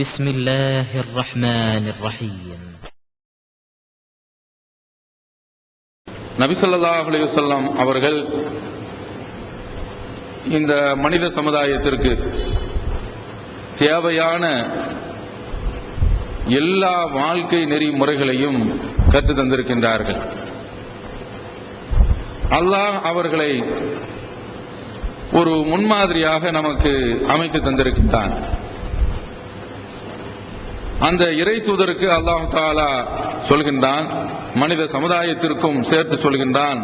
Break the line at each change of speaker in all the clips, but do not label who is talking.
بسم الله الرحمن الرحيم.
நபி ஸல்லல்லாஹு அலைஹி வஸல்லம் அவர்கள் இந்த மனித சமுதாயத்திற்கு தேவையான எல்லா வாழ்க்கை நெறிமுறைகளையும் கற்றுத் தந்திருக்கின்றார்கள். அல்லாஹ் அவர்களை ஒரு முன்மாதிரியாக நமக்கு அமைத்து தந்திருக்கின்றான். அந்த இறை தூதருக்கு அல்லாஹ் தஆலா சொல்கின்றான், மனித சமுதாயத்திற்கும் சேர்த்து சொல்கின்றான்,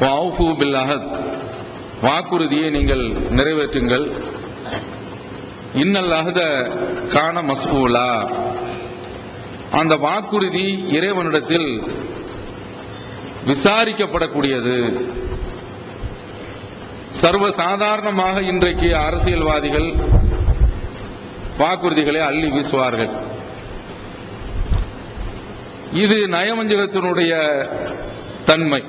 வஅஃபு பில் அஹத், வாக்குறுதியை நீங்கள் நிறைவேற்றுங்கள். இன்னல் அஹத கான மஸ்ஊலா, அந்த வாக்குறுதி இறைவனிடத்தில் விசாரிக்கப்படக்கூடியது. சர்வசாதாரணமாக இன்றைக்கு அரசியல்வாதிகள் வாக்குறுதிகளை அள்ளி வீசுவார்கள். இது நயவஞ்சகத்தினுடைய தன்மை.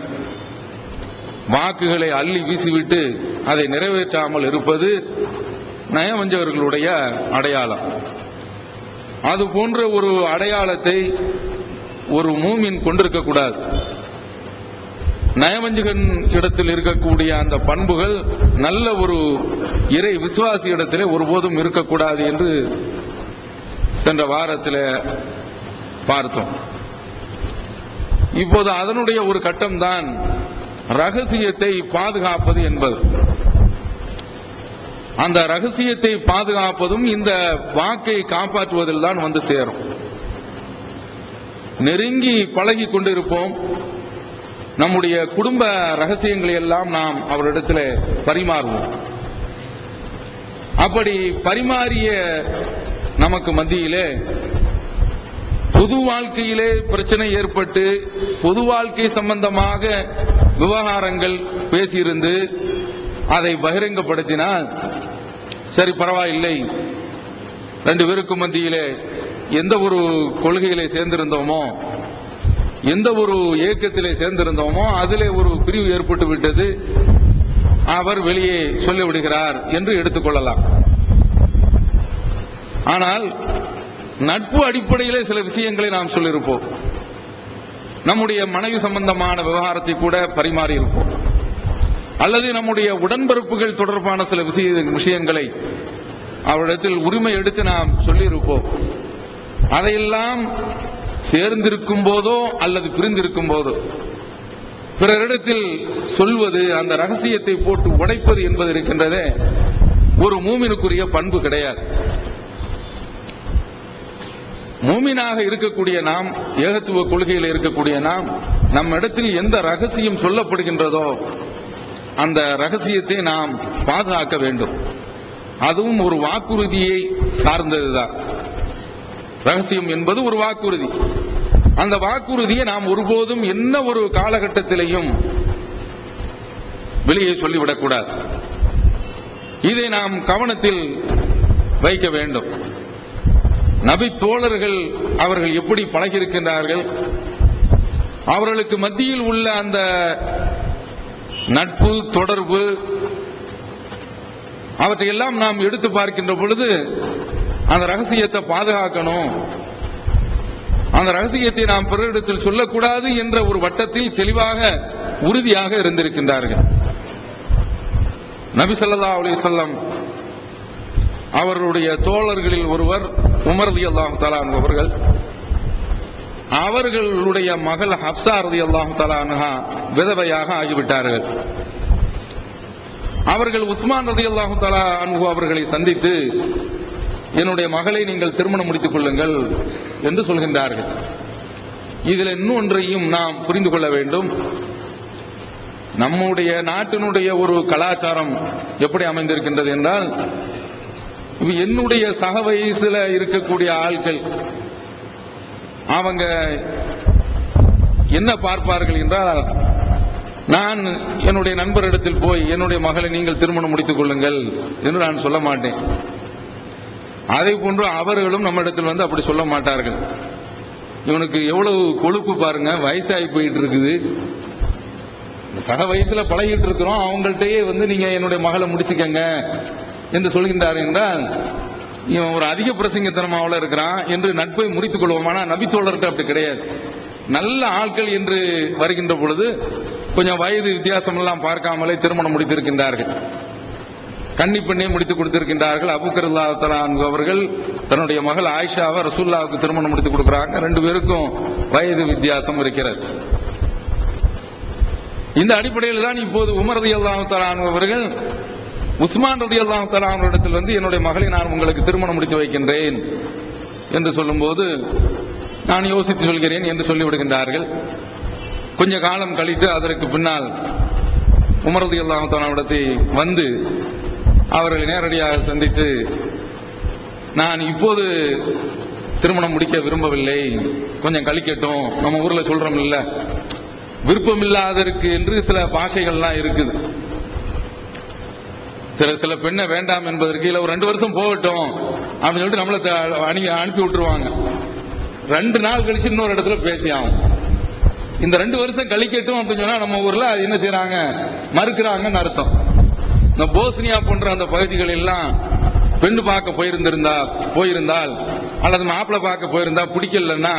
வாக்குகளை அள்ளி வீசிவிட்டு அதை நிறைவேற்றாமல் இருப்பது நயவஞ்சகர்களுடைய அடையாளம். அது போன்ற ஒரு அடையாளத்தை ஒரு மூமின் கொண்டிருக்கக்கூடாது. நயவஞ்சகன் இடத்தில் இருக்கக்கூடிய அந்த பண்புகள் நல்ல ஒரு இறை விசுவாசி இடத்திலே ஒருபோதும் இருக்கக்கூடாது என்று சென்ற வாரத்தில் பார்த்தோம். இப்போது அதனுடைய ஒரு கட்டம்தான் ரகசியத்தை பாதுகாப்பது என்பது. அந்த ரகசியத்தை பாதுகாப்பதும் இந்த வாக்கை காப்பாற்றுவதில் தான் வந்து சேரும். நெருங்கி பழகி கொண்டிருப்போம். நம்முடைய குடும்ப ரகசியங்களை எல்லாம் நாம் அவரிடத்தில் பரிமாறுவோம். அப்படி பரிமாறிய நமக்கு மத்தியிலே பொது வாழ்க்கையிலே பிரச்சனை ஏற்பட்டு பொது வாழ்க்கை சம்பந்தமாக விவகாரங்கள் பேசியிருந்து அதை பகிரங்கப்படுத்தினால் சரி, பரவாயில்லை. ரெண்டு பேருக்கும் மத்தியிலே எந்த ஒரு கொள்கையிலே சேர்ந்திருந்தோமோ, எந்த ஒரு இயக்கத்திலே சேர்ந்திருந்தோமோ அதிலே ஒரு பிரிவு ஏற்பட்டு விட்டது, அவர் வெளியே சொல்லிவிடுகிறார் என்று எடுத்துக்கொள்ளலாம். ஆனால் நட்பு அடிப்படையிலே சில விஷயங்களை நாம் சொல்லியிருப்போம். நம்முடைய மனைவி சம்பந்தமான விவகாரத்தை கூட பரிமாறி இருப்போம். அல்லது நம்முடைய உடன்பிறப்புகள் தொடர்பான சில விஷயங்களை அவரிடத்தில் உரிமை எடுத்து நாம் சொல்லியிருப்போம். அதையெல்லாம் சேர்ந்திருக்கும் போதோ அல்லது பிரிந்திருக்கும் போதோ பிறரிடத்தில் சொல்வது, அந்த ரகசியத்தை போட்டு உடைப்பது என்பது இருக்கின்றதே, ஒரு மூமினுக்குரிய பண்பு கிடையாது. மூமினாக இருக்கக்கூடிய நாம், ஏகத்துவ கொள்கையில் இருக்கக்கூடிய நாம், நம் இடத்தில் எந்த ரகசியம் சொல்லப்படுகின்றதோ அந்த ரகசியத்தை நாம் பாதுகாக்க வேண்டும். அதுவும் ஒரு வாக்குறுதியை சார்ந்ததுதான். ரகசியம் என்பது ஒரு வாக்குறுதி. அந்த வாக்குறுதியை நாம் ஒருபோதும் என்ன ஒரு காலகட்டத்திலையும் வெளியே சொல்லிவிடக்கூடாது. இதை நாம் கவனத்தில் வைக்க வேண்டும். நபி தோழர்கள் அவர்கள் எப்படி பழகியிருக்கின்றார்கள், அவர்களுக்கு மத்தியில் உள்ள அந்த நட்பு தொடர்பு, அவற்றையெல்லாம் நாம் எடுத்து பார்க்கின்ற பொழுது அந்த ரகசியத்தை பாதுகாக்கணும், அந்த ரகசியத்தை நாம் பிறரிடத்தில் சொல்லக்கூடாது என்ற ஒரு வட்டத்தில் தெளிவாக உறுதியாக இருந்திருக்கின்றார்கள். நபி ஸல்லல்லாஹு அலைஹி வஸல்லம் அவர்களுடைய தோழர்களில் ஒருவர் உமர் ரலியல்லாஹு தஆலா அன்ஹு அவர்கள், அவர்களுடைய மகள் ஹப்ஸா ரலியல்லாஹு தஆலா அன்ஹா விதவையாக ஆகிவிட்டார்கள். அவர்கள் உஸ்மான் ரலியல்லாஹு தஆலா அன்ஹு அவர்களை சந்தித்து, என்னுடைய மகளை நீங்கள் திருமணம் முடித்துக் கொள்ளுங்கள் என்று சொல்கின்றார்கள். இதில் இன்னொன்றையும் நாம் புரிந்து கொள்ள வேண்டும். நம்முடைய நாட்டினுடைய ஒரு கலாச்சாரம் எப்படி அமைந்திருக்கின்றது என்றால், என்னுடைய சக வயசுல இருக்கக்கூடிய ஆட்கள் அவங்க என்ன பார்ப்பார்கள் என்றால், நான் என்னுடைய நண்பரிடத்தில் போய் என்னுடைய மகளை நீங்கள் திருமணம் முடித்துக் கொள்ளுங்கள் என்று நான் சொல்ல மாட்டேன். அதை போன்று அவர்களும் நம்மிடத்தில் வந்து அப்படி சொல்ல மாட்டார்கள். இவனுக்கு எவ்வளவு கொழுப்பு பாருங்க, வயசாகி போயிட்டு இருக்குது, சக வயசுல பழகிட்டு இருக்கிறோம், அவங்கள்ட்டயே வந்து நீங்க என்னுடைய மகளை முடிச்சுக்கங்க என்று சொல்கின்றார் என்றால் இவன் ஒரு அதிக பிரசங்கத்தனமாவில் இருக்கிறான் என்று நட்பை முறித்துக் கொள்வோம். ஆனால் நபித்தோழர்கள் அப்படி கிடையாது. நல்ல ஆட்கள் என்று வருகின்ற பொழுது கொஞ்சம் வயது வித்தியாசம் எல்லாம் பார்க்காமலே திருமணம் முடித்திருக்கின்றார்கள். கன்னி பெண்ணை முடித்துக் கொடுத்திருக்கின்றார்கள். அபூபக்கர் ரலியல்லாஹு அன்ஹு அவர்கள் தன்னுடைய மகள் ஆயிஷாவை ரசூலுல்லாஹ்வுக்கு திருமணம் முடித்து கொடுக்கிறாங்க. 2 பேருக்கும் வயது வித்தியாசம் இருக்கிறது. இந்த அடிப்படையில் தான் இப்போது உமர் ரலியல்லாஹு அன்ஹு அவர்கள் உஸ்மான் ரலியல்லாஹு அன்ஹு இடத்தில் வந்து என்னுடைய மகளை நான் உங்களுக்கு திருமணம் முடித்து வைக்கின்றேன் என்று சொல்லும்போது நான் யோசித்து சொல்கிறேன் என்று சொல்லிவிடுகின்றார்கள். கொஞ்ச காலம் கழித்து அதற்கு பின்னால் உமர் ரலியல்லாஹு அன்ஹு இடத்தை வந்து அவர்களை நேரடியாக சந்தித்து நான் இப்போது திருமணம் முடிக்க விரும்பவில்லை, கொஞ்சம் கழிக்கட்டும், நம்ம ஊர்ல சொல்றோம் இல்ல விருப்பம் இல்லாததற்கு என்று சில பாஷைகள்லாம் இருக்குது. சில பெண்ணை வேண்டாம் என்பதற்கு இல்ல ஒரு 2 வருஷம் போகட்டும் அப்படின்னு சொல்லிட்டு நம்மளை அனுப்பி விட்டுருவாங்க. 2 நாள் கழிச்சு இன்னொரு இடத்துல பேசி ஆகும். இந்த 2 வருஷம் கழிக்கட்டும் அப்படின்னு சொன்னா நம்ம ஊர்ல அது என்ன செய்யறாங்க, மறுக்கிறாங்கன்னு அர்த்தம். இந்த போஸ்னியா போன்ற அந்த பகுதிகள் எல்லாம் பெண்ணு பார்க்க போயிருந்தால் அல்லது மாப்பிள்ளை பார்க்க போயிருந்தா பிடிக்கலன்னா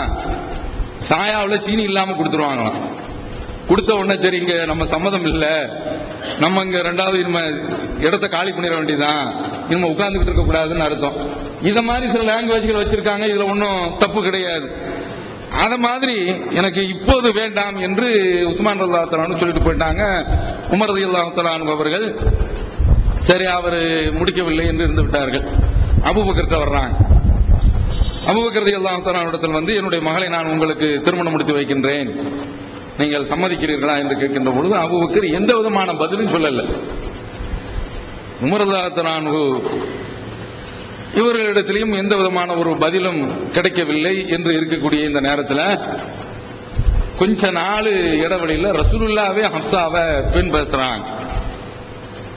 சாயாவில் சீனி இல்லாம கொடுத்துருவாங்களாம். கொடுத்த உடனே சரி இங்க நம்ம சம்மதம் இல்ல, நம்ம இங்க 2வது இடத்தை காலி பண்ணிட வேண்டியதான், இனிமே உட்கார்ந்துகிட்டு இருக்க கூடாதுன்னு அர்த்தம். இத மாதிரி சில லாங்குவேஜ்கள் வச்சிருக்காங்க. இதுல ஒன்றும் தப்பு கிடையாது. அத மாதிரி எனக்கு இப்போது வேண்டாம் என்று உஸ்மான் ரலியல்லாஹு அன்ஹு சொல்லிட்டு போயிட்டாங்க. உமர் ரலியல்லாஹு அன்ஹு அவர்கள் சரி அவர் முடிக்கவில்லை என்று இருந்து விட்டார்கள். அபூபக்கர்ட்ட வர்றாங்க. அபூபக்கர் ரலியல்லாஹு அன்ஹு இடத்தில் வந்து என்னுடைய மகளை நான் உங்களுக்கு திருமணம் முடித்து வைக்கின்றேன், நீங்கள் சம்மதிக்கிறீர்களா என்று கேட்கின்ற பொழுது அபூபக்கர் எந்த விதமான பதிலும் சொல்லல. உமர் ரலியல்லாஹு அன்ஹு இவர்களிடத்திலையும் எந்த விதமான ஒரு பதிலும் கிடைக்கவில்லை என்று இருக்கக்கூடிய இந்த நேரத்தில் கொஞ்ச நாள் இடைவெளியில் ரசூலுல்லாஹ்வே ஹப்ஸாவை பெண் பேசுறாங்க,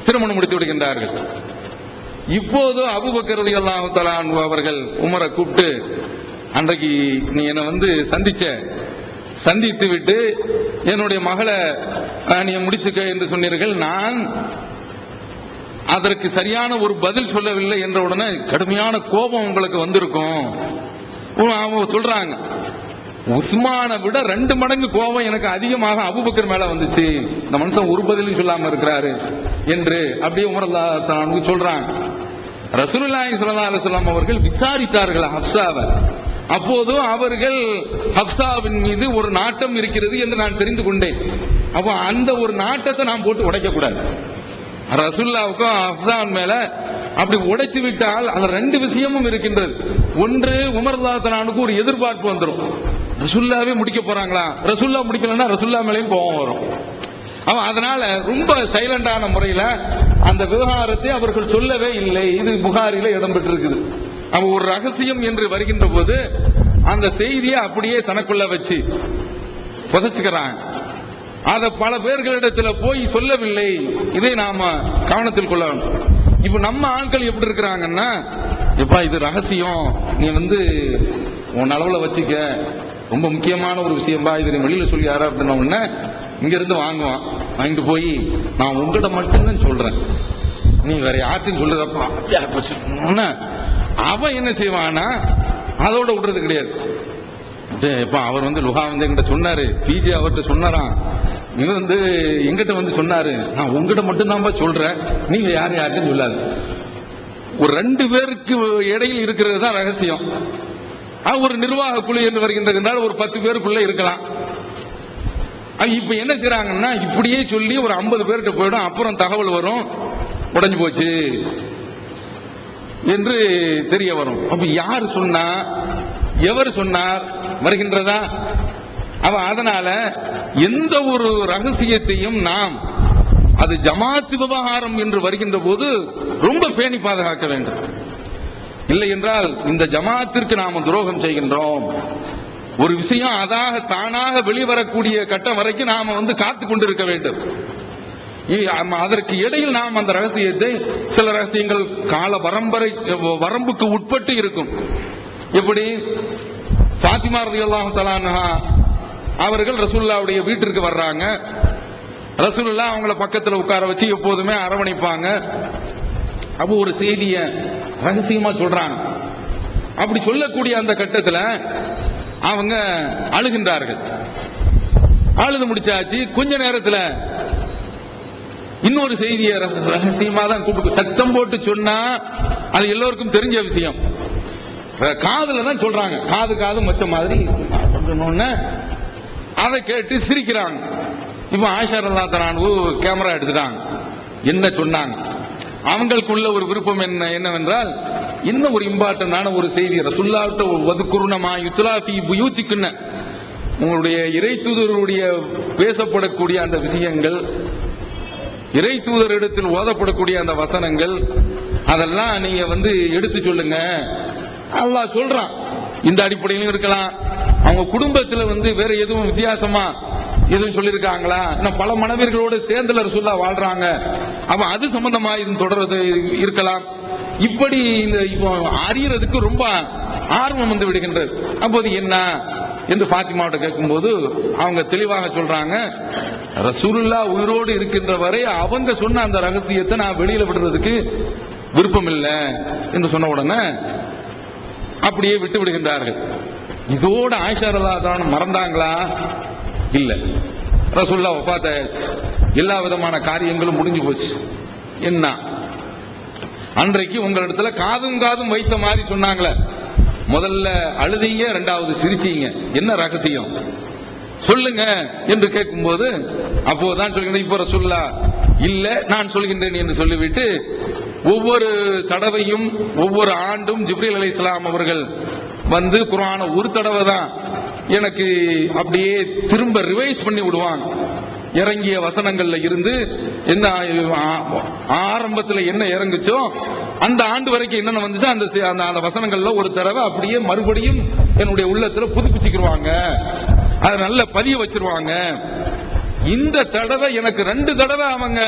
திருமணம் முடித்து விடுகின்றார்கள். இப்போது அபூபக்கர் ரலியல்லாஹு அன்ஹு அவர்கள் உமரை கூப்பிட்டு அன்றைக்கு நீ என்னை வந்து சந்தித்து விட்டு என்னுடைய மகளை நீ முடிச்சுக்க என்று சொன்னீர்கள், நான் அதற்கு சரியான ஒரு பதில் சொல்லவில்லை என்ற உடனே கடுமையான கோபம் உங்களுக்கு வந்திருக்கும். அவங்க சொல்றாங்க உஸ்மானை விட 2 மடங்கு கோபம் எனக்கு அதிகமாக அபூபக்கர் மேல வந்துச்சு, இந்த மனுஷன் ஒரு பதிலும் சொல்லாம இருக்கிறாரு என்று அப்படியே உமர் ரலியல்லாஹு அன்ஹு சொல்றாங்க. ரசூலுல்லாஹி ஸல்லல்லாஹு அலைஹி வஸல்லம் அவர்கள் விசாரித்தார்கள் ஹப்ஸாவை. அப்போது அவர்கள் ஹப்ஸாவின் மீது ஒரு நாட்டம் இருக்கிறது என்று நான் தெரிந்து கொண்டேன். அப்போ அந்த ஒரு நாட்டத்தை நான் போட்டு உடைக்க கூடாது. ரசூலுல்லாஹ்வுக்கும் ஹப்ஸாவின் மேல அப்படி உடைச்சு விட்டால் அந்த 2 விஷயமும் இருக்கின்றது. ஒன்று உமர் ரலியல்லாஹு அன்ஹுக்கு ஒரு எதிர்பார்ப்பு வந்துடும், ரசூலுல்லாஹ்வே முடிக்க போறாங்களா, ரசூலுல்லாஹ் முடிக்கலன்னா ரசூலுல்லாஹ் மேலேயும் கோபம் வரும். அதனால ரொம்ப சைலண்டான முறையில அந்த விவகாரத்தை அவர்கள் சொல்லவே இல்லை. இது புகாரில இடம்பெற்றிருக்குது. அவ ஒரு ரகசியம் என்று வருகின்ற போது அந்த செய்தியை அப்படியே தனக்குள்ள வச்சு புதைச்சுக்கிறாங்க. அத பல பேர்களிடத்தில் போய் சொல்லவில்லை. இதை நாம கவனத்தில் கொள்ள வேண்டும். இப்ப நம்ம ஆட்கள் எப்படி இருக்கிறாங்கன்னா, எப்பா இது ரகசியம், நீ வந்து உன் அளவுல வச்சுக்க, ரொம்ப முக்கியமான ஒரு விஷயம்பா, இது நீ வெளியில சொல்லி யாரா அப்படின்ன உடனே இங்க இருந்து வாங்கிட்டு போய் நான் உங்ககிட்ட மட்டும்தான் சொல்றேன், நீ வேற யார்ட்டையும் சொல்றதப்பா. அவன் என்ன செய்வானா அதோட விடுறது கிடையாது. இப்ப அவர் வந்து லுஹா வந்து என்கிட்ட சொன்னாரு, பிஜே அவர்கிட்ட சொன்னாராம், இவர் வந்து எங்கிட்ட வந்து சொன்னாரு, நான் உங்ககிட்ட மட்டும்தான் சொல்றேன், நீங்க யார்ட்டையும் சொல்லாது. ஒரு 2 பேருக்கு இடையில் இருக்கிறது தான் ரகசியம். ஒரு நிர்வாக குழு என்று வருகின்றது என்றால் ஒரு 10 பேருக்குள்ள இருக்கலாம். இப்ப என்ன செய்யறாங்கன்னா இப்படியே சொல்லி ஒரு 50 பேர்கிட்ட போயிடும். அப்புறம் தகவல் வரும், உடைஞ்சு போச்சு என்று தெரிய வரும். அப்ப யார் சொன்னா, எவர் சொன்னார் வருகின்றதா? அதனால எந்த ஒரு ரகசியத்தையும் நாம் அது ஜமாத் விவகாரம் என்று வருகின்ற போது ரொம்ப பேணி பாதுகாக்க வேண்டும். இல்லை என்றால் இந்த ஜமாத்திற்கு நாம் துரோகம் செய்கின்றோம். ஒரு விஷயம் அதாக தானாக வெளிவரக்கூடிய கட்டம் வரைக்கும் நாம வந்து காத்து கொண்டிருக்க வேண்டும். அதற்கு இடையில் நாம் அந்த ரகசியத்தை, சில ரகசியங்கள் கால வரம்புக்கு உட்பட்டு இருக்கும். எப்படி ஃபாத்திமா ரலியல்லாஹு தஆலா அவர்கள் ரசூலுல்லாஹ்வுடைய வீட்டிற்கு வர்றாங்க. ரசூலுல்லாஹ் அவங்கள பக்கத்தில் உட்கார வச்சு எப்போதுமே அரவணைப்பாங்க. அப்போ ஒரு செய்திய ரகசியமா சொல்றாங்க. அப்படி சொல்லக்கூடிய அந்த கட்டத்தில் அவங்க அழுகின்றார்கள். அழுது முடிச்சாச்சு. கொஞ்ச நேரத்தில் இன்னொரு செய்தியை ரகசியமா தான் கூப்பிட்டு சத்தம் போட்டு சொன்னா அது எல்லோருக்கும் தெரிஞ்ச விஷயம். காதுல தான் சொல்றாங்க, காது மச்ச மாதிரி அதை கேட்டு சிரிக்கிறாங்க. இப்ப ஆயிஷா ரலியல்லாஹு அன்ஹா கேமரா எடுத்துட்டாங்க. என்ன சொன்னாங்க? அவங்களுக்குள்ள ஒரு விருப்பம் என்னவென்றால், இன்னும் ஒரு இம்பார்ட்டன்டான ஒரு செய்தி ரசூலுல்லாஹ்ட்ட வதுகுருனமா யுத்லாஃபி புயூத்திக்குன்ன, உங்களுடைய இறை தூதருடைய பேசப்படக்கூடிய அந்த விஷயங்கள், இறை தூதர் இடத்தில் ஓதப்படக்கூடிய அந்த வசனங்கள், அதெல்லாம் நீங்க எடுத்து சொல்லுங்க. அல்லாஹ் சொல்றான். இந்த அடிப்படையிலும் இருக்கலாம். அவங்க குடும்பத்தில் வேற எதுவும் வித்தியாசமா எதுவும் சொல்லியிருக்காங்களா? இன்னும் பல மனைவிகளோடு சேர்ந்து ரசூலுல்லாஹ் வாழ்றாங்க, அப்ப அது சம்பந்தமா இது தொடர்றது இருக்கலாம். இப்படி இந்த இப்போ அறியறதுக்கு ரொம்ப ஆர்வம் விடுகின்றது. அப்போது என்ன என்று ஃபாத்திமாவிட்ட கேட்கும்போது அவங்க தெளிவாக சொல்றாங்க, ரசூலுல்லாஹ் உயிரோடு இருக்கின்ற வரை அவங்க சொன்ன அந்த ரகசியத்தை நான் வெளியில விடுறதுக்கு விருப்பம் இல்லை என்று சொன்ன உடனே அப்படியே விட்டு விடுகின்றார்கள். இதோட ஆயிஷா ரலியல்லாஹு அன்ஹா மறந்தாங்களா? இல்ல. ரசூலுல்லாஹ் வஃபாத் ஆயாச்சு, எல்லா விதமான காரியங்களும் முடிஞ்சு போச்சு. என்ன அன்றைக்கு உங்களிடத்துல காதும் வைத்த மாதிரி சொன்னாங்களே, முதல்ல அழுதீங்க, இரண்டாவது சிரிச்சீங்க, என்ன ரகசியம் சொல்லுங்க என்று கேட்கும்போது அப்போதான் சொல்கின்றேன், இப்போ ரசூலுல்லாஹ் இல்ல நான் சொல்கின்றேன் என்று சொல்லிவிட்டு ஒவ்வொரு தடவையும் ஒவ்வொரு ஆண்டும் ஜிப்ரீல் அலைஹிஸ்ஸலாம் அவர்கள் குர்ஆனை ஒரு தடவை தான் எனக்கு அப்படியே திரும்ப ரிவைஸ் பண்ணி விடுவாங்க. இறங்கிய வசனங்கள்ல இருந்து என்ன ஆரம்பத்தில் என்ன இறங்குச்சோ அந்த ஆண்டு வரைக்கும் என்னென்ன வந்துச்சோ அந்த வசனங்கள்ல ஒரு தடவை அப்படியே மறுபடியும் என்னுடைய உள்ளத்துல புதுப்பிச்சுக்கிடுவாங்க, அதை நல்ல பதிய வச்சிருவாங்க. இந்த தடவை எனக்கு 2 தடவை அவங்க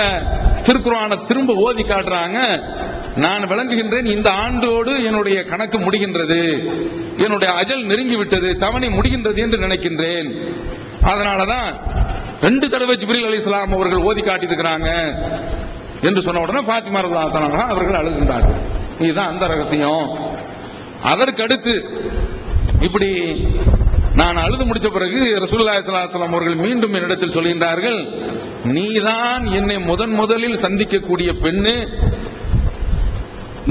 திருக்குர்ஆனை திரும்ப ஓதி காட்டுறாங்க. நான் விளங்குகின்றேன், இந்த ஆண்டோடு என்னுடைய கணக்கு முடிகின்றது, என்னுடைய அஜல் நெருங்கி விட்டது, தவணை முடிகின்றது என்று நினைக்கின்றேன். அதனாலதான் 2 தடவை ஜிப்ரீல் அலைஹிஸ்ஸலாம் அவர்கள் ஓதி காட்டியிருக்கிறாங்க என்று சொன்ன உடனே ஃபாத்திமா ரலியல்லாஹு அன்ஹா அவர்கள் அழுகின்றார்கள். இதுதான் அந்த ரகசியம். அதற்கு அடுத்து இப்படி நான் அழுது முடிச்ச பிறகு ரசூலுல்லாஹி ஸல்லல்லாஹு அலைஹி வஸல்லம் அவர்கள் மீண்டும் என்னிடத்தில் சொல்கின்றார்கள், நீதான் என்னை முதலில் சந்திக்கக்கூடிய பெண்ணு,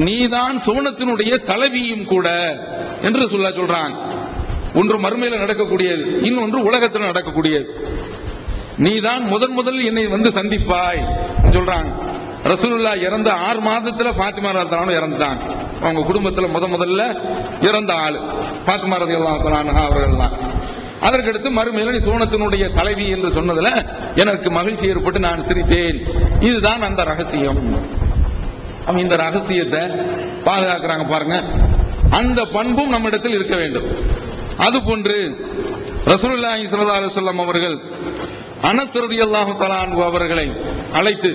நீதான் சுவனத்தினுடைய தலைவியும் கூட என்று சொல்றாங்க. ஒன்று மறுமையில் நடக்கக்கூடியது, இன்னொன்று உலகத்தில் நடக்கக்கூடியது. நீதான் முதலில் என்னை சந்திப்பாய் சொல்றாங்க. ரசூலுல்லாஹ் இறந்த 6 மாதத்துல ஃபாத்திமா ரலியல்லாஹு அன்ஹா இறந்துட்டாங்க. அவங்க குடும்பத்தில் முதல்ல இறந்த ஆளு ஃபாத்திமா ரலியல்லாஹு அன்ஹா அவர்கள் தான். அதற்கடுத்து மறுமையில நீ சுவனத்தினுடைய தலைவி என்று சொன்னதுல எனக்கு மகிழ்ச்சி ஏற்பட்டு நான் சிரித்தேன். இதுதான் அந்த ரகசியம். அவங்க இந்த ரகசியத்தை பாதுகாக்கிறாங்க பாருங்க. அந்த பண்பும் நம்மிடத்தில் இருக்க வேண்டும். அதுபோன்று ரசூலுல்லாஹி ஸல்லல்லாஹு அலைஹி வஸல்லம் அவர்கள் அனஸ் ரலியல்லாஹு தஆலா அன்ஹு அவர்களை அழைத்து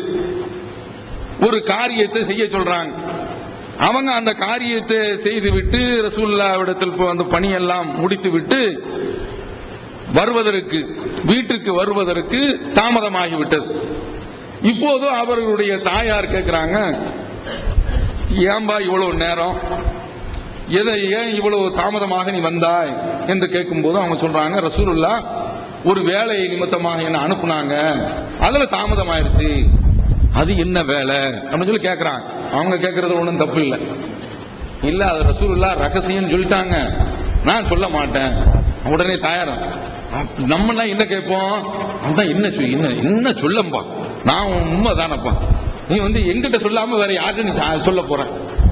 ஒரு காரியத்தை செய்ய சொல்றாங்க. அவங்க அந்த காரியத்தை செய்துவிட்டு ரசூலுல்லாஹ்விடத்தில் அந்த பணியெல்லாம் முடித்து விட்டு வீட்டுக்கு வருவதற்கு தாமதமாகிவிட்டது. இப்போது அவர்களுடைய தாயார் கேட்கிறாங்க, ஏன்பா இவ்வளவு நேரம், ஏன் இவ்வளவு தாமதமாக நீ வந்தாய் என்று கேட்கும்போது அவங்க சொல்றாங்க, ரசூலுல்லாஹ் ஒரு வேலை நிமித்தமாக என்ன அனுப்புனாங்க, அதுல தாமதம் ஆயிடுச்சு. அது என்ன வேலை அப்படின்னு சொல்லி கேட்கிறாங்க. அவங்க கேட்கறது ஒன்றும் தப்பு இல்லை. இல்ல அது ரசூலுல்லாஹ் ரகசியம் சொல்லிட்டாங்க, நான் சொல்ல மாட்டேன். உடனே தாயார், நம்ம என்ன கேட்போம், அதான் என்ன சொல்லம்பா, நான் உண்மை தானப்பா, நீ எங்கிட்ட சொல்லாம வேற யார்கிட்ட நீ சொல்ல போற,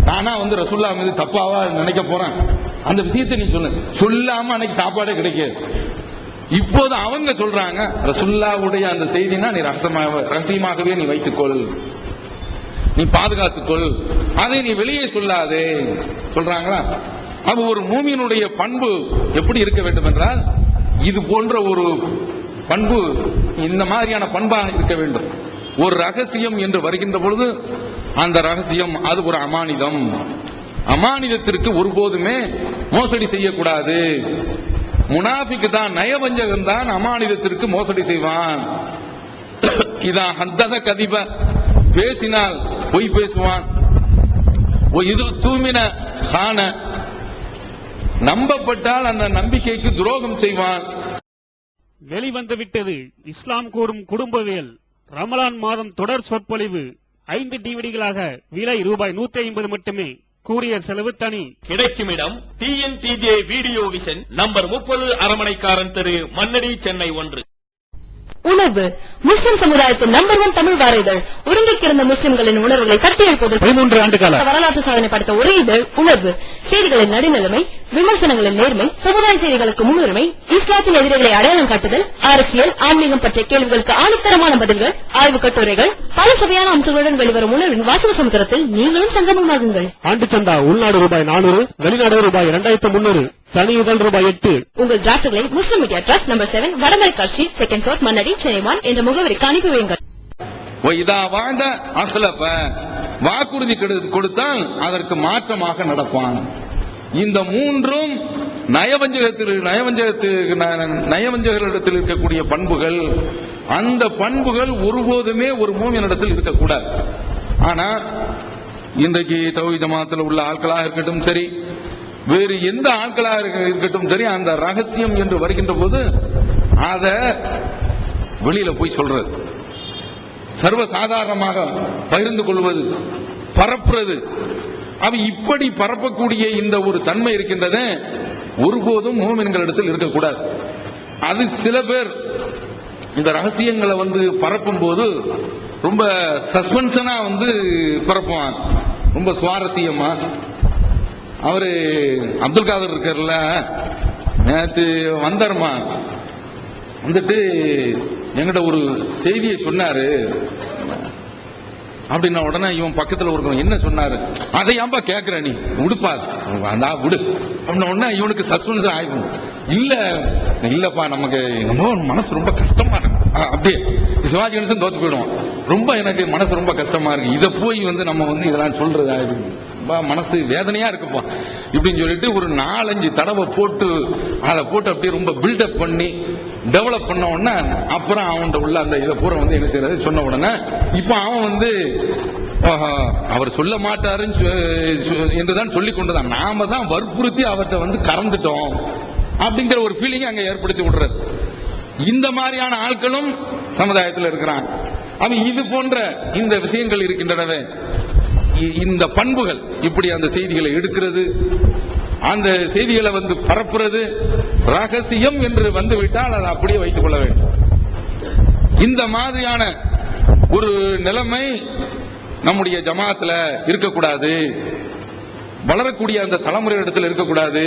நானா ரசூலுல்லாஹ் மீது தப்பாவா நினைக்க போறேன், அந்த விஷயத்தை நீ சொல்லாம அன்னைக்கு சாப்பாடே கிடைக்காது. இப்போது அவங்க சொல்றாங்க, ரசூலுல்லாஹ்வுடைய அந்த செய்தினா நீ ரகசியமாகவே நீ வைத்துக்கொள், நீ பாதுகாத்துக்கொள், அதை நீ வெளியே சொல்லாதே சொல்றாங்களா. அப்ப ஒரு மூமினுடைய பண்பு எப்படி இருக்க வேண்டும் என்றால், இது போன்ற ஒரு பண்பு, இந்த மாதிரியான பண்பாக இருக்க வேண்டும். ஒரு ரகசியம் என்று வருகின்ற பொழுது அந்த ரகசியம் அது ஒரு அமானிதம். அமானிதத்திற்கு ஒருபோதுமே மோசடி செய்யக்கூடாது. முனாஃபிக் தான், நயவஞ்சகன் தான் அமானிதத்திற்கு மோசடி செய்வான். இதான் ஹத்தத கதிப, பேசினால் பொய் பேசுவான், இது தூமின காண, நம்பப்பட்டால் அந்த நம்பிக்கைக்கு துரோகம் செய்வான்.
வெளிவந்துவிட்டது இஸ்லாம் கூறும் குடும்பவியல் ரமலான் மாதம் தொடர் சொற்பொழிவு 5 டிவிடிகளாக விலை ரூபாய் 150 மட்டுமே. கூரியர் செலவு தனி.
கிடைக்கும் இடம் TNTJ வீடியோ விஷன், நம்பர் 30, அரமனைக்காரன் தெரு, மண்ணடி, சென்னை 1.
உணர்வு முஸ்லிம் சமுதாயத்தின் நம்பர் 1 தமிழ் வார இதழ். ஒருங்கி கிடந்த முஸ்லிம்களின் உணர்வுகளை கட்டி எழுப்புவதற்கு
13 ஆண்டு கால
வரலாற்று சாதனை படைத்த ஒரே இதழ் உணர்வு. செய்திகளின் நடுநிலைமை, விமர்சனங்களின் நேர்மை, சமுதாய செய்திகளுக்கு முன்னுரிமை, இஸ்லாத்தின் எதிரிகளை அடையாளம் காட்டுதல், அரசியல், ஆன்மீகம் பற்றிய கேள்விகளுக்கு ஆணித்தரமான பதில்கள், ஆய்வு கட்டுரைகள், பல சுவையான அம்சங்களுடன் வெளிவரும் உணர்வின் வாசக சமுத்திரத்தில் நீங்களும் சங்கமமாகுங்கள்.
ஆண்டு சந்தா உள்நாடு ரூபாய் 400, வெளிநாடு ரூபாய் 2300, தனி இதழ் ரூபாய் 8.
உங்கள் டிராஃப்ட்களை Muslim Media Trust number 7, Vadamaraikka street, 2nd floor, Mannady, Chennai 1 என்ற முகவரிக்கு அனுப்பி வையுங்கள்.
வாக்குறுதி கொடுத்தால் அதற்கு மாற்றமாக நடப்பான். இந்த மூன்றும் நயவஞ்சகர்களிடத்தில் இருக்கக்கூடிய பண்புகள். அந்த பண்புகள் ஒருபோதுமே ஒரு மூமினிடத்தில் இருக்கக்கூடாது. ஆனா இன்றைக்கு தௌஹீத் ஜமாத்தில் உள்ள ஆட்களாக இருக்கட்டும் சரி, வேறு எந்த ஆட்களாக இருக்கட்டும் சரி, அந்த ரகசியம் என்று வருகின்ற போது அத வெளியில போய் சொல்றது, சர்வசாதாரணமாக பகிர்ந்து கொள்வது, பரப்புறது. இப்படி பரப்பக்கூடிய இந்த ஒரு தன்மை இருக்கின்றது ஒருபோதும் மூமின்களிடத்தில் இருக்கக்கூடாது. அது சில பேர் இந்த ரகசியங்களை பரப்பும் போது ரொம்ப சஸ்பென்ஷனா பரப்புவான், ரொம்ப சுவாரஸ்யமா. அவரு அப்துல் காதர் இருக்கார்ல, நேற்று வந்தாருமா, வந்துட்டு என்கிட்ட ஒரு செய்தியை சொன்னாரு அப்படின்னா உடனே இவன் பக்கத்துல ஒரு என்ன சொன்னாரு, அதை ஏன்பா கேட்கிற நீ, உடுப்பாது விடு அப்படின்ன உடனே இவனுக்கு சஸ்பென்ஸ் ஆகும். இல்லப்பா நமக்கு மனசு ரொம்ப கஷ்டமா இருக்கு, அப்படியே சிவாஜி கணேசன் தோத்து போயிடுவான், ரொம்ப எனக்கு மனசு ரொம்ப கஷ்டமா இருக்கு, இதை போய் நம்ம இதெல்லாம் சொல்றது மனசு வேதனையா இருக்குப்பா இப்படின்னு சொல்லிட்டு ஒரு 4-5 தடவை போட்டு அதை போட்டு அப்படியே ரொம்ப பில்டப் பண்ணி டெவலப் பண்ண உடனே அப்புறம் அவன் உள்ள அந்த இதை பூரா என்ன செய்யறது சொன்ன உடனே இப்ப அவன் அவர் சொல்ல மாட்டாருன்னு என்றுதான் சொல்லிக் கொண்டுதான் நாம தான் வற்புறுத்தி அவர்கிட்ட கறந்துட்டோம் அப்படிங்கிற ஒரு ஃபீலிங் அங்க ஏற்படுத்தி விடுறது. இந்த மாதிரியான ஆட்களும் சமுதாயத்தில் இருக்கிறாங்க. இது போன்ற இந்த விஷயங்கள் இருக்கின்றனவே, இந்த பண்புகள் இப்படி அந்த செய்திகளை எடுக்கிறது, அந்த செய்திகளை பரப்புறது, ரகசியம் என்று வந்துவிட்டால் அதை அப்படியே வைத்துக் கொள்ள வேண்டும். இந்த மாதிரியான ஒரு நிலைமை நம்முடைய ஜமாத்துல இருக்கக்கூடாது, வளரக்கூடிய அந்த தலைமுறையிடத்தில் இருக்கக்கூடாது.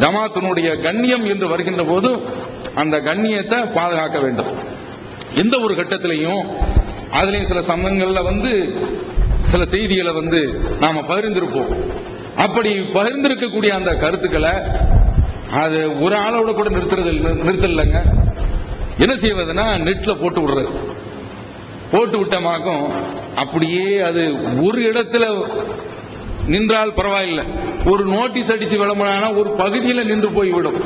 ஜமாத்தினுடைய கண்ணியம் என்று வருகின்ற போது அந்த கண்ணியத்தை பாதுகாக்க வேண்டும். எந்த ஒரு கட்டத்திலையும் அதுலயும் சில சமயங்கள்ல சில செய்திகளை நாம பகிர்ந்திருப்போம். அப்படி பகிர்ந்திருக்கக்கூடிய அந்த கருத்துக்களை அது ஒரு ஆளோட கூட நிறுத்தலைங்க. என்ன செய்வதுன்னா நெட்ல போட்டு விடுறது. போட்டு விட்டமாக்கும் அப்படியே அது ஒரு இடத்துல நின்றால் பரவாயில்லை, ஒரு நோட்டீஸ் அடிச்சு விளம்பரானா ஒரு பகுதியில் நின்று போய்விடும்.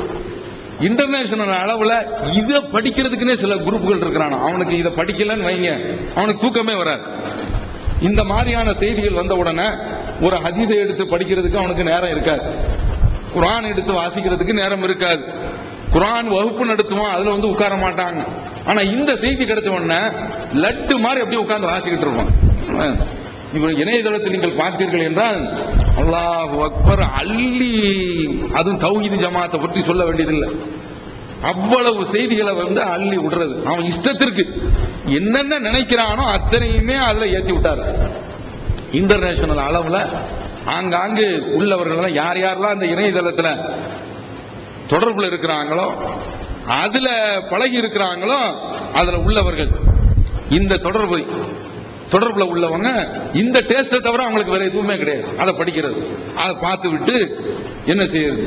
இன்டர்நேஷனல் அளவுல இதை படிக்கிறதுக்குன்னே சில குரூப்புகள் இருக்கிறான். அவனுக்கு இதை படிக்கலன்னு வைங்க, அவனுக்கு தூக்கமே வராது. இந்த மாதிரியான செய்திகள் வந்த உடனே ஒரு ஹதீஸை எடுத்து படிக்கிறதுக்கு அவனுக்கு நேரம் இருக்காது, குர்ஆன் எடுத்து வாசிக்கிறதுக்கு நேரம் இருக்காது, குர்ஆன் வகுப்பு நடத்துவான், அதுல உட்கார மாட்டாங்க. ஆனா இந்த செய்தி கிடைச்ச உடனே லட்டு மாதிரி அப்படியே உட்கார்ந்து வாசிக்கிட்டு இருப்பான். இப்ப இணையதளத்தில் நீங்கள் பார்த்தீர்கள் என்றால் அல்லாஹ் அக்பர் அள்ளி, அதுவும் தௌஹீத் ஜமாத்தை பற்றி சொல்ல வேண்டியதில்லை, அவ்வளவு செய்திகளை அள்ளி விடுறது. அவன் இஷ்டத்திற்கு என்னென்ன நினைக்கிறானோ அத்தனையுமே அதுல ஏற்றி விட்டாரு. இன்டர்நேஷனல் அளவுல ஆங்காங்கு உள்ளவர்கள் யார் யாரெல்லாம் அந்த இணையதளத்துல தொடர்புல இருக்கிறாங்களோ, அதுல பழகி இருக்கிறாங்களோ, அதுல உள்ளவர்கள் இந்த தொடர்புல உள்ளவங்க இந்த டேஸ்ட தவிர அவங்களுக்கு வேற எதுவுமே கிடையாது. அதை படிக்கிறது, அதை பார்த்து விட்டு என்ன செய்யறது,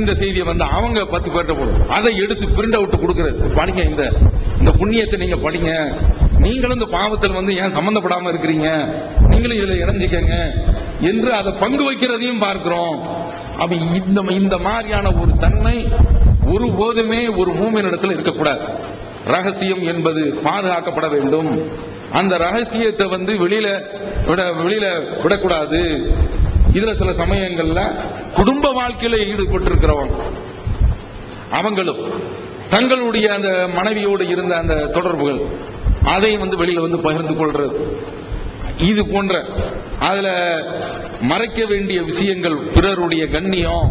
இந்த செய்தியை அவங்க 10 பேர்ட்ட போடும், அதை எடுத்து பிரிண்ட் அவுட் கொடுக்கிறது. படிங்க, இந்த புண்ணியத்தை நீங்க படிங்க, நீங்களும் இந்த பாவத்தில் ஏன் சம்பந்தப்படாம இருக்கிறீங்க, நீங்களும் இதுல இணைஞ்சிக்கங்க என்று அதை பங்கு வைக்கிறதையும் பார்க்கிறோம். இந்த மாதிரியான ஒரு தன்மை ஒருபோதுமே ஒரு மூமினிடத்தில் இருக்கக்கூடாது. ரகசியம் என்பது பாதுகாக்கப்பட வேண்டும். அந்த ரகசியத்தை வெளியில வெளியில விடக்கூடாது. இதுல சில சமயங்கள்ல குடும்ப வாழ்க்கையில ஈடுபட்டிருக்கிறவங்க அவங்களும் தங்களுடைய அந்த மனைவியோடு இருந்த அந்த தொடர்புகள் அதை வெளியில பகிர்ந்து கொள்றது, இது போன்ற அதுல மறைக்க வேண்டிய விஷயங்கள், பிறருடைய கண்ணியம்,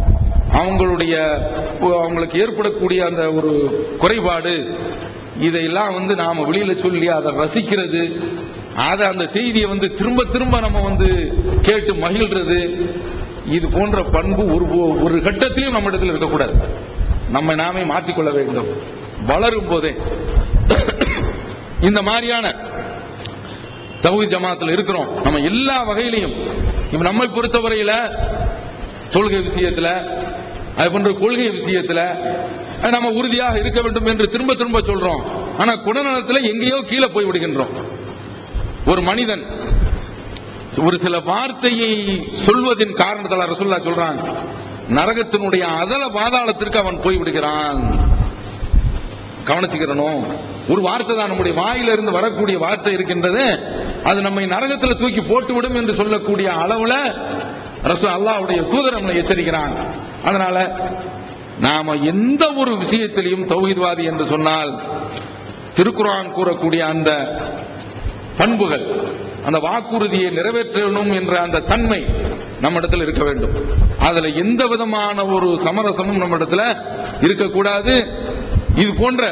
அவங்களுக்கு ஏற்படக்கூடிய அந்த ஒரு குறைபாடு, இதையெல்லாம் நாம வெளியில சொல்லி அதை ரசிக்கிறது, அதை அந்த செய்தியை திரும்ப திரும்ப நம்ம கேட்டு மகிழ்றது, இது போன்ற பண்பு ஒரு கட்டத்திலும் நம்ம இடத்துல இருக்கக்கூடாது. நம்ம நாமே மாற்றிக்கொள்ள வேண்டும். வளரும் போதே இந்த மாதிரியான தௌஹீத் ஜமாத்தில் இருக்கிறோம். நம்ம எல்லா வகையிலையும் நம்மை பொறுத்தவரையில தொழுகை விஷயத்துல, அது போன்ற கொள்கை விஷயத்துல நம்ம உறுதியாக இருக்க வேண்டும் என்று திரும்ப திரும்ப சொல்றோம். ஆனா குணநலத்தில் எங்கேயோ கீழே போய் விடுகின்றோம். ஒரு மனிதன் ஒரு சில வார்த்தையை சொல்வதின் காரணத்தால் ரசூலுல்லாஹ் சொல்றாங்க, நரகத்தினுடைய அதல பாதாளத்திற்கு அவன் போய் விடுகிறான். கவனிச்சுக்கிறனும். ஒரு வார்த்தை தான், நம்முடைய வாயிலிருந்து வரக்கூடிய வார்த்தை இருக்கின்றது, அது நம்மை நரகத்தில் தூக்கி போட்டுவிடும் என்று சொல்லக்கூடிய அளவுல ரசூல் அல்லாஹ்வுடைய தூதர் நம்மை எச்சரிக்கிறான். அதனால நாம எந்த ஒரு விஷயத்திலையும் தௌஹீத்வாதி என்று சொன்னால் திருக்குர்ஆன் கூறக்கூடிய அந்த பண்புகள், அந்த வாக்குறுதியை நிறைவேற்றணும் என்ற அந்த தன்மை நம்மிடத்தில் இருக்க வேண்டும். அதுல எந்த விதமான ஒரு சமரசமும் நம்மிடத்தில் இருக்கக்கூடாது. இது போன்ற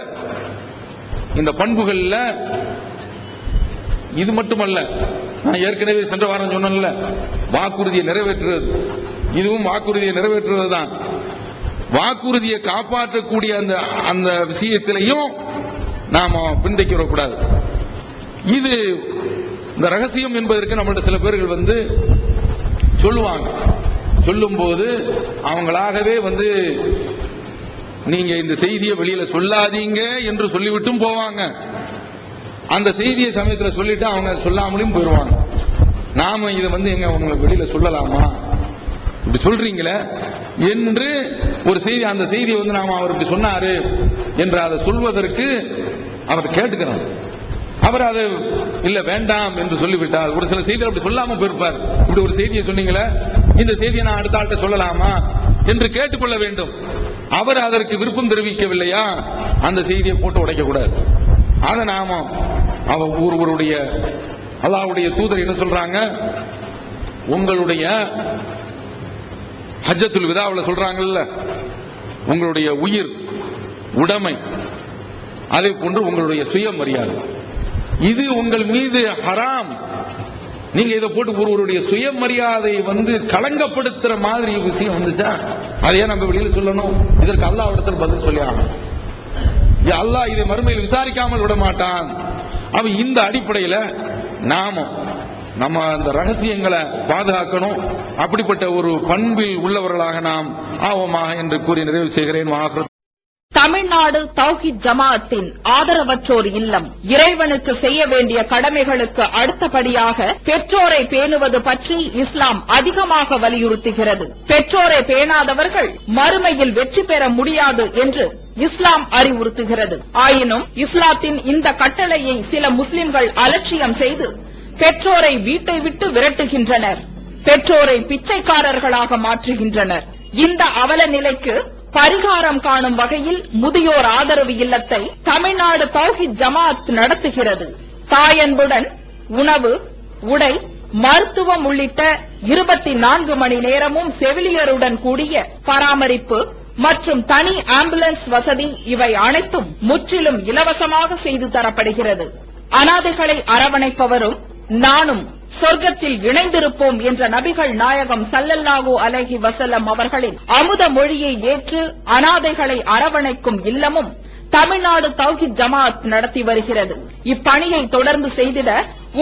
இந்த பண்புகள்ல இது மட்டுமல்ல, நான் ஏற்கனவே சென்ற வாரம் சொன்னேன்ல, வாக்குறுதியை நிறைவேற்றுறது, இதுவும் வாக்குறுதியை நிறைவேற்றுவது தான். வாக்குறுதியை காப்பாற்றக்கூடிய அந்த விஷயத்திலையும் நாம பின்தங்கி வரக்கூடாது. இது இந்த ரகசியம் என்பதற்கு நம்மள்ட்ட சில பேர்கள் சொல்லுவாங்க. சொல்லும் போது அவங்களாகவே நீங்க இந்த செய்தியை வெளியில சொல்லாதீங்க என்று சொல்லிவிட்டும் போவாங்க. அந்த செய்தியை சமயத்தில் சொல்லிட்டு அவங்க சொல்லாமலும் போயிடுவாங்க. நாம இதை எங்க உங்களுக்கு வெளியில சொல்லலாமா, இப்படி சொல்றீங்களே என்று ஒரு செய்தி, அந்த செய்தியை நாம அவருக்கு சொன்னாரு என்று அதை சொல்வதற்கு அவர் கேட்டுக்கிறார். அவர் அதை இல்ல வேண்டாம் என்று சொல்லிவிட்டார். ஒரு சில செய்தி அப்படி சொல்லாம போயிருப்பார். இப்படி ஒரு செய்தியை சொன்னீங்களே, இந்த செய்தியை நான் அடுத்த ஆள்கிட்ட சொல்லலாமா என்று கேட்டுக்கொள்ள வேண்டும். அவர் அதற்கு விருப்பம் தெரிவிக்கவில்லையா, அந்த செய்தியை போட்டு உடைக்க கூடாது. அதை நாம ஒருவருடைய அல்லாஹ்வுடைய தூதர் என்ன சொல்றாங்க, உங்களுடைய ஹஜ்ஜத்துல் விதாவுல சொல்றாங்கல்ல, உங்களுடைய உயிர் உடைமை, அதே போன்று உங்களுடைய சுயமரியாதை, இது உங்கள் மீது ஹராம். நீங்க இதை போட்டு ஒருவருடைய சுயமரியாதை களங்கப்படுத்துற மாதிரி விஷயம் வந்துச்சா, அதையே நம்ம வெளியில சொல்லணும். இதற்கு அல்லாஹ் இடத்துல பதில் சொல்லி ஆகணும். அல்லாஹ் இதை மறுமையில் விசாரிக்காமல் விட மாட்டான். அவன் இந்த அடிப்படையில நம்ம அந்த ரகசியங்களை பாதுகாக்கணும். அப்படிப்பட்ட ஒரு பண்பில் உள்ளவர்களாக நாம் ஆவோமாக என்று கூறி நிறைவு செய்கிறேன்.
தமிழ்நாடு தௌஹீத் ஜமாஅத்தின் ஆதரவற்றோர் இல்லம் இறைவனுக்கு செய்ய வேண்டிய கடமைகளுக்கு அடுத்தபடியாக பெற்றோரை பேணுவது பற்றி இஸ்லாம் அதிகமாக வலியுறுத்துகிறது. பெற்றோரை பேணாதவர்கள் மறுமையில் வெற்றி பெற முடியாது என்று இஸ்லாம் அறிவுறுத்துகிறது. ஆயினும் இஸ்லாத்தின் இந்த கட்டளையை சில முஸ்லிம்கள் அலட்சியம் செய்து பெற்றோரை வீட்டை விட்டு விரட்டுகின்றனர், பெற்றோரை பிச்சைக்காரர்களாக மாற்றுகின்றனர். இந்த அவல நிலைக்கு பரிகாரம் காணும் வகையில் முதியோர் ஆதரவு இல்லத்தை தமிழ்நாடு தௌஹீத் ஜமாஅத் நடத்துகிறது. தாயன்புடன் உணவு, உடை, மருத்துவம் உள்ளிட்ட 24 மணி நேரமும் செவிலியருடன் கூடிய பராமரிப்பு மற்றும் தனி ஆம்புலன்ஸ் வசதி, இவை அனைத்தும் முற்றிலும் இலவசமாக செய்து தரப்படுகிறது. அனாதைகளை அரவணைப்பவரும் நானும் சொர்க்கத்தில் இணைந்திருப்போம் என்ற நபிகள் நாயகம் ஸல்லல்லாஹு அலைஹி வஸல்லம் அவர்களின் அமுத மொழியை ஏற்று அனாதைகளை அரவணைக்கும் இல்லமும் தமிழ்நாடு தௌஹீத் ஜமாஅத் நடத்தி வருகிறது. இப்பணியை தொடர்ந்து செய்திட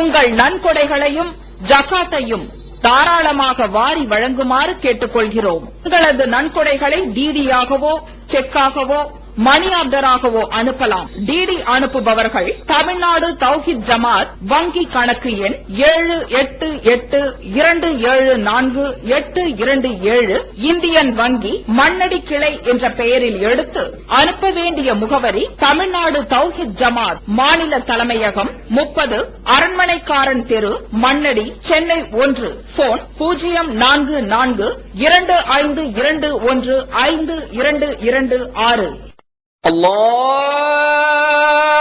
உங்கள் நன்கொடைகளையும் ஜகாத்தையும் தாராளமாக வாரி வழங்குமாறு கேட்டுக்கொள்கிறோம். உங்களது நன்கொடைகளை டிடியாகவோ, செக்காகவோ, மணி ஆர்டராகவோ அனுப்பலாம். டிடி அனுப்புபவர்கள் தமிழ்நாடு தௌஹீத் ஜமாத், வங்கி கணக்கு எண் 7882748227, இந்தியன் வங்கி, மண்ணடி கிளை என்ற பெயரில் எடுத்து அனுப்ப வேண்டிய முகவரி தமிழ்நாடு தௌஹீத் ஜமாத், மாநில தலைமையகம், 30 அரண்மனைக்காரன் தெரு, மண்ணடி, சென்னை 1. போன் 044252152226.
Allah